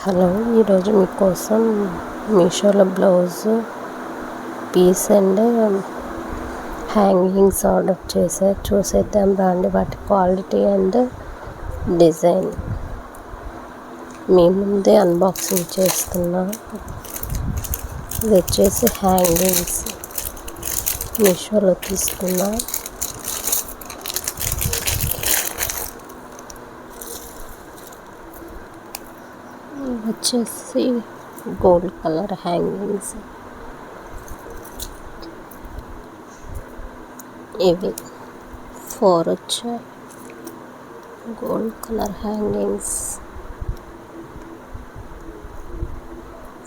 Hello, ఈరోజు మీకోసం మీషోలో blouse piece and hangings order చూసేద్దాం రండి. వాటి క్వాలిటీ అండ్ డిజైన్ మీ ముందే అన్బాక్సింగ్ చేస్తున్నా. ఇది వచ్చేసి హ్యాంగింగ్స్ మీషోలో తీసుకున్నా. వచ్చేసి గోల్డ్ కలర్ హ్యాంగింగ్స్. ఇవి 4 వచ్చాయి. గోల్డ్ కలర్ హ్యాంగింగ్స్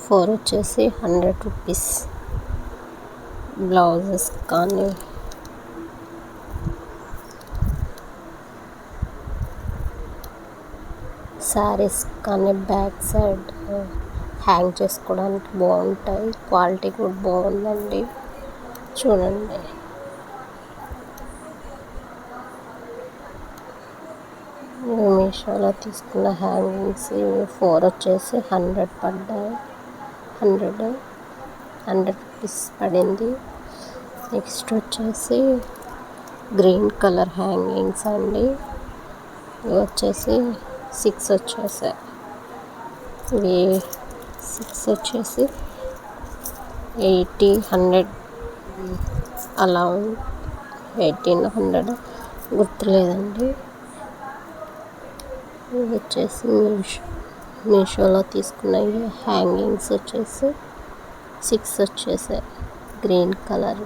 4 వచ్చేసి 100 రూపీస్. బ్లౌజెస్ కానీ శారీస్ కానీ బ్యాక్ సైడ్ హ్యాంగ్ చేసుకోవడానికి బాగుంటాయి. క్వాలిటీ కూడా బాగుందండి, చూడండి. మీషోలో తీసుకున్న హ్యాంగింగ్స్ 4 వచ్చేసి 100 పడ్డాయి. 100 రూపీస్ పడింది. నెక్స్ట్ వచ్చేసి గ్రీన్ కలర్ హ్యాంగింగ్స్ అండి. ఇవి వచ్చేసి 6 వచ్చేసాయి. ఇవి 6 వచ్చేసి 80-100 అలా 1800 గుర్తులేదండి. ఇది వచ్చేసి మీషోలో తీసుకున్న హ్యాంగింగ్స్ వచ్చేసి 6 వచ్చేసాయి. Green colour.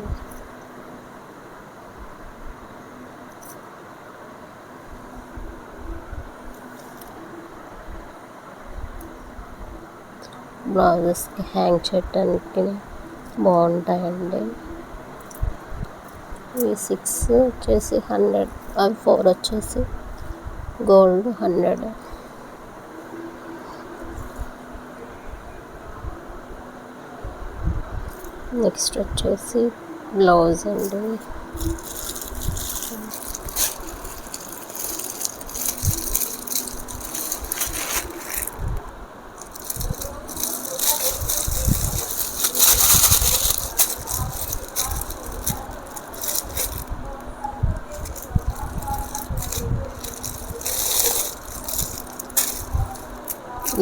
బ్లౌజెస్కి హ్యాంగ్ చేయడానికి బాగుంటాయండి. ఈ 6 వచ్చేసి 100, అవి 4 వచ్చేసి గోల్డ్ 100. నెక్స్ట్ వచ్చేసి బ్లౌజ్ అండి.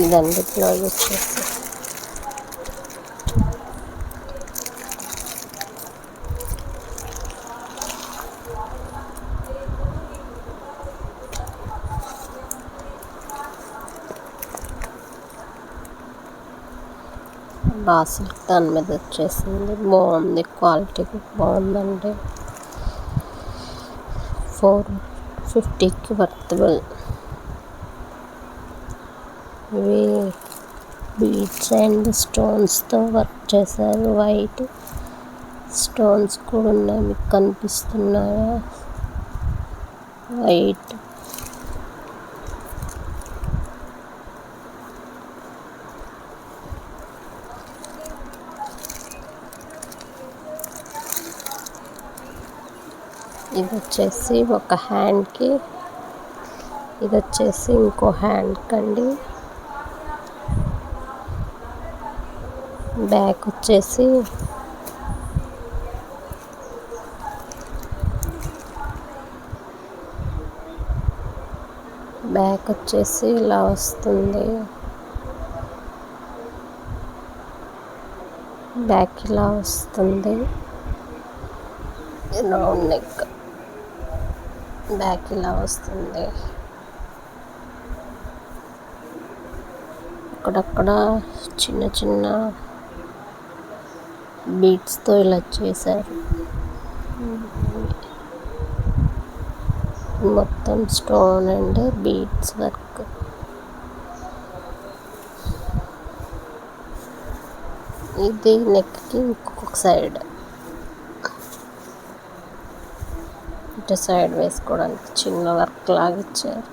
ఇదండి బ్లౌజ్ వచ్చేసి. సిల్క్ దాని మీద వచ్చేసింది. బాగుంది, క్వాలిటీ బాగుందండి. 450కి వర్తబుల్. ఇవి బీడ్స్ అండ్ స్టోన్స్తో వర్క్ చేశారు. వైట్ స్టోన్స్ కూడా ఉన్నాయి, మీకు కనిపిస్తున్నాయా? వైట్. ఇది వచ్చేసి ఒక హ్యాండ్కి, ఇది వచ్చేసి ఇంకో హ్యాండ్కి అండి. బ్యాక్ వచ్చేసి ఇలా వస్తుంది. బ్యాక్ ఇలా వస్తుంది. Round neck. బ్యాక్ ఇలా వస్తుంది. అక్కడక్కడ చిన్న చిన్న బీడ్స్తో ఇలా చేశారు. మొత్తం స్టోన్ అండ్ బీడ్స్ వర్క్. ఇది నెక్కి ఇంకొక సైడ్, ఇటు సైడ్ వేసుకోవడానికి చిన్న వర్క్ లాగా ఇచ్చారు.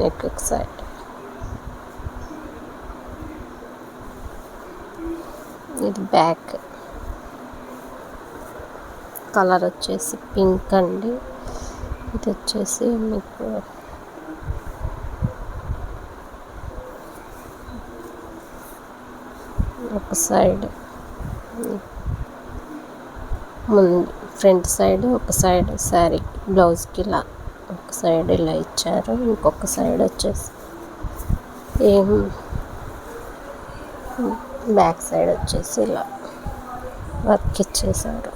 Neck side. ఇది బ్యాక్. కలర్ వచ్చేసి పింక్ అండి. ఇది వచ్చేసి మీకు ఒక సైడ్ ముందు ఫ్రంట్ సైడ్, ఒక సైడ్ శారీ బ్లౌజ్కి ఇలా ఒక సైడ్ ఇలా ఇచ్చారు, ఇంకొక సైడ్ వచ్చేసి ఏం బ్యాక్ సైడ్ వచ్చేసి ఇలా వర్క్ ఇచ్చేసారు.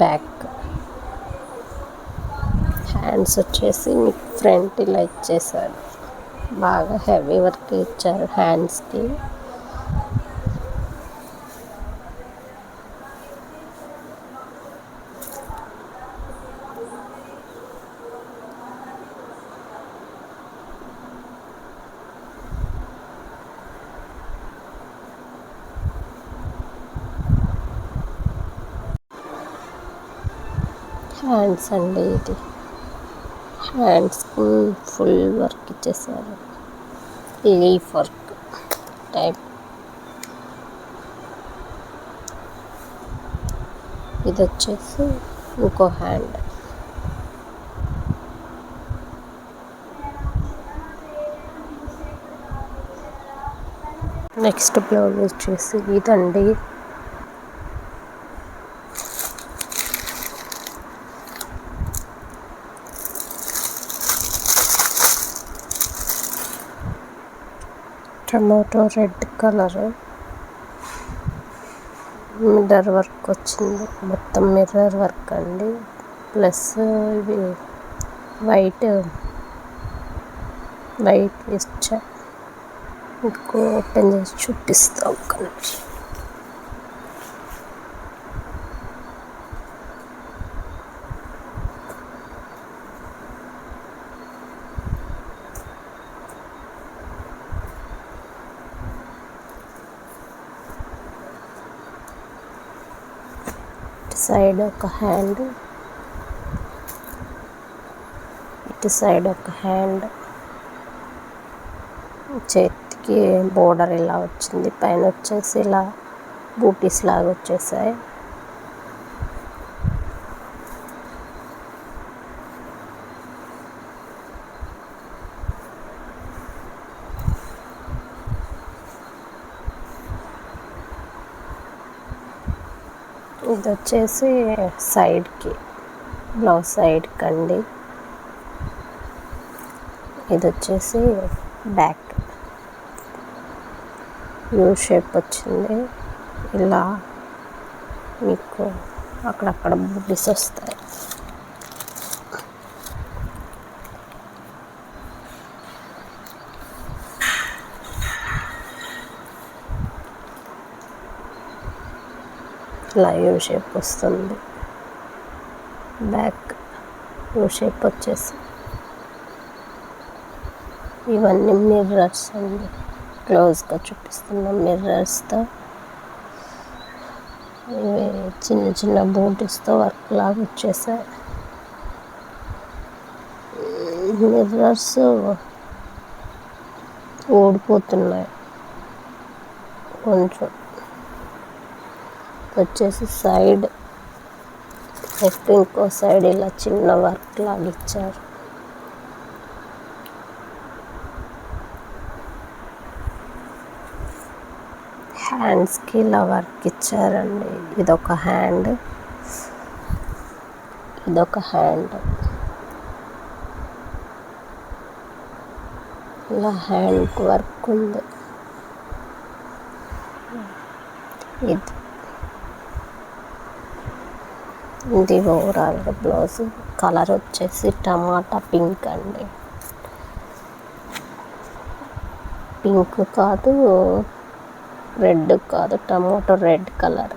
బ్యాక్ హ్యాండ్స్ వచ్చేసి మీకు ఫ్రంట్ ఇలా ఇచ్చేసారు, బాగా హెవీ వర్క్ ఇచ్చారు హ్యాండ్స్కి. హ్యాండ్స్ అండి, ఇది హ్యాండ్స్కి ఫుల్ వర్క్ ఇచ్చేసారు, లీఫ్ వర్క్ టైప్. ఇది వచ్చేసి ఇంకో హ్యాండ్. నెక్స్ట్ బ్లౌజ్ వచ్చేసి ఇదండి, tomato red colour mirror work వచ్చింది, మొత్తం మిర్రర్ వర్క్ అండి. ప్లస్ ఇవి వైట్ ఇచ్చా, మీకు ఓపెన్ చేసి చూపిస్తా ఒక్క నిమిషం. సైడ్ ఒక హ్యాండ్, ఇటు సైడ్ ఒక హ్యాండ్, చేతికి బోర్డర్ ఇలా వచ్చింది, పైన వచ్చేసి ఇలా బూటీస్ లాగా వచ్చేసాయి. ఇది వచ్చేసి సైడ్కి, బ్లౌజ్ సైడ్కి అండి. ఇది వచ్చేసి బ్యాక్ యూ షేప్ వచ్చింది, ఇలా మీకు అక్కడక్కడ బూటీస్ వస్తాయి. ఇలా యూ షేప్ వస్తుంది, బ్యాక్ యూ షేప్ వచ్చేసి. ఇవన్నీ మిర్రర్స్ అండి, క్లోజ్గా చూపిస్తున్నాం మిర్రర్స్తో. ఇవి చిన్న చిన్న బూటీస్తో వర్క్ లాగా వచ్చేసాయి. మిర్రర్స్ ఊడిపోతున్నాయి కొంచెం. వచ్చేసి సైడ్ నెక్స్ట్ ఇంకో సైడ్ ఇలా చిన్న వర్క్ లాగా ఇచ్చారు. హ్యాండ్స్కి ఇలా వర్క్ ఇచ్చారండి. ఇదొక హ్యాండ్, ఇదొక హ్యాండ్, ఇలా హ్యాండ్ వర్క్ ఉంది. ఇది ఓవరాల్గా బ్లౌజ్. కలర్ వచ్చేసి టమాటా పింక్ అండి, పింక్ కాదు, రెడ్ కాదు, టమాటో రెడ్ కలర్.